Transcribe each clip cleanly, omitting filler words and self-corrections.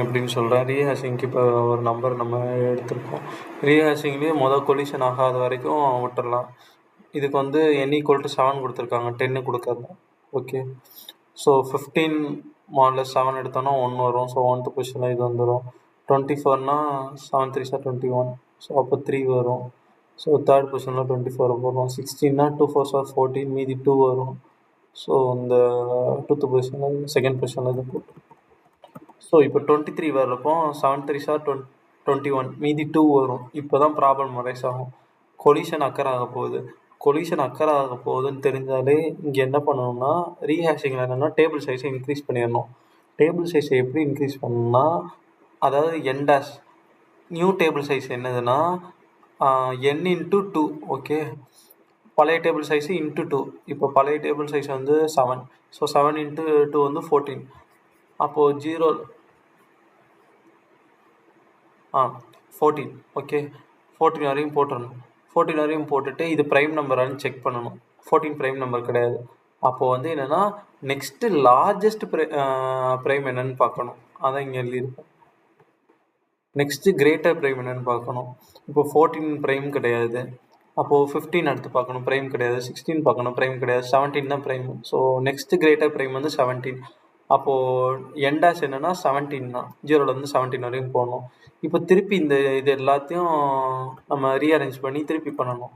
எப்படின்னு சொல்கிறேன். ரீஹேஷிங்க்கு இப்போ ஒரு நம்பர் நம்ம எடுத்திருக்கோம். ரீஹேஷிங்லேயே கொலிஷன் ஆகாத வரைக்கும் விட்டுறலாம். இதுக்கு வந்து n = 7 கொடுத்துருக்காங்க, 10 கொடுக்கல. ஓகே, ஸோ 15 மாடலஸ் 7 எடுத்தோன்னா 1 வரும். ஸோ 1th பொசிஷனில் இது வந்துடும். 24னா 7 3 21, ஸோ அப்போ 3 வரும். ஸோ 3rd பொசிஷனில் 24 வரும். 16னா 2 4 14, மீதி 2 வரும். ஸோ இந்த 2th பொசிஷனில் 2nd பொசிஷனில் இது போட்டு, ஸோ இப்போ 23 வர்றப்போ 7 3 21, மீதி 2 வரும். இப்போ தான் ப்ராப்ளம் ரைஸ் ஆகும். கொலிஷன் அக்கர் ஆக போகுது. கொலிஷன் அக்கர் ஆக போகுதுன்னு தெரிஞ்சாலே இங்கே என்ன பண்ணணும்னா, ரீஹேஷிங்கில் என்னென்னா டேபிள் சைஸை இன்க்ரீஸ் பண்ணிடணும். டேபிள் சைஸை எப்படி இன்க்ரீஸ் பண்ணணும்னா, அதாவது n dash new table size என்னதுன்னா n × 2. ஓகே, பழைய டேபிள் சைஸு இன்ட்டு 2. இப்போ பழைய டேபிள் சைஸ் வந்து 7. ஸோ 7 × 2 வந்து 14. அப்போது 14. ஓகே, 14 வரையும் போட்டுடணும். 14 வரையும் போட்டுட்டு இது ப்ரைம் நம்பரானு செக் பண்ணணும். 14 ப்ரைம் நம்பர் கிடையாது. அப்போது வந்து என்னென்னா நெக்ஸ்ட்டு லார்ஜஸ்ட் ப்ரைம் என்னன்னு பார்க்கணும். அதான் இங்கே எழுதியிருக்கோம். நெக்ஸ்ட்டு கிரேட்டர் ப்ரைம் என்னன்னு பார்க்கணும். இப்போ 14 ப்ரைம் கிடையாது. அப்போது 15 அடுத்து பார்க்கணும், ப்ரைம் கிடையாது. 16 பார்க்கணும், ப்ரைம் கிடையாது. 17 தான் prime. So next greater prime வந்து 17. அப்போது n டேஷ் என்னென்னா 17 தான். 0லேருந்து 17 வரையும் போகணும். இப்போ திருப்பி இது எல்லாத்தையும் நம்ம ரீஅரேஞ்ச் பண்ணி திருப்பி பண்ணணும்.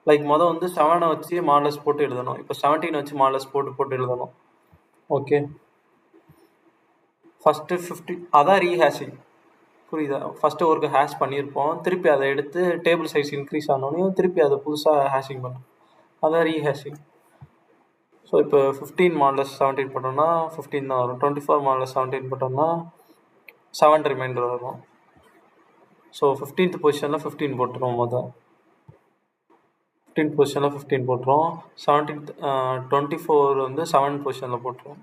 லைக் வந்து 7 வச்சு மாடலஸ் போட்டு எழுதணும். இப்போ 17 வச்சு மாடலஸ் போட்டு எழுதணும். ஓகே, ஃபஸ்ட்டு 15 அதான் ரீஹேஷிங். புரியுதா? ஃபஸ்ட்டு ஒர்க்கு ஹேஷ் பண்ணியிருப்போம். திருப்பி அதை எடுத்து டேபிள் சைஸ் இன்க்ரீஸ் ஆனோடனையும் திருப்பி அதை புதுசாக ஹேஷிங் பண்ணணும். அதான் ரீஹேஷிங். ஸோ இப்போ 15 மாடலஸ் 17 போட்டோம்னா 15 தான் வரும். 24 மாடலஸ் 17 போட்டோம்னா 7 ரிமைண்டர் வரும். ஸோ 15th பொசிஷனில் 15 போட்டுருவோம். 15th பொசிஷனில் 15 போட்டுருவோம். 24 வந்து 7th பொசிஷனில் போட்டுருவோம்.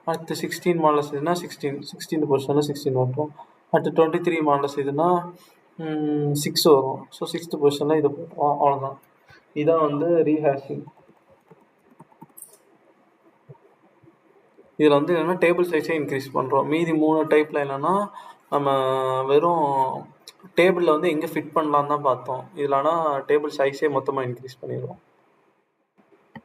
அடுத்து 16 மாடலஸ் இதுனா 16th பொசிஷனில் 16 போட்டுருவோம். அடுத்து 23 மாடலஸ் இதுனா 6 வரும். ஸோ 6th பொசிஷனில் இதை போட்டுருவோம். அவ்வளோதான். இதான் வந்து ரீஹேஷிங். இதில் வந்து என்னென்னா டேபிள் சைஸே இன்க்ரீஸ் பண்ணுறோம். மீதி 3 டைப்பில் என்னென்னா நம்ம வெறும் டேபிளில் வந்து எங்கே ஃபிட் பண்ணலான்னு தான் பார்த்தோம். இதில் ஆனால் டேபிள் சைஸே மொத்தமாக இன்க்ரீஸ் பண்ணிடுவோம்.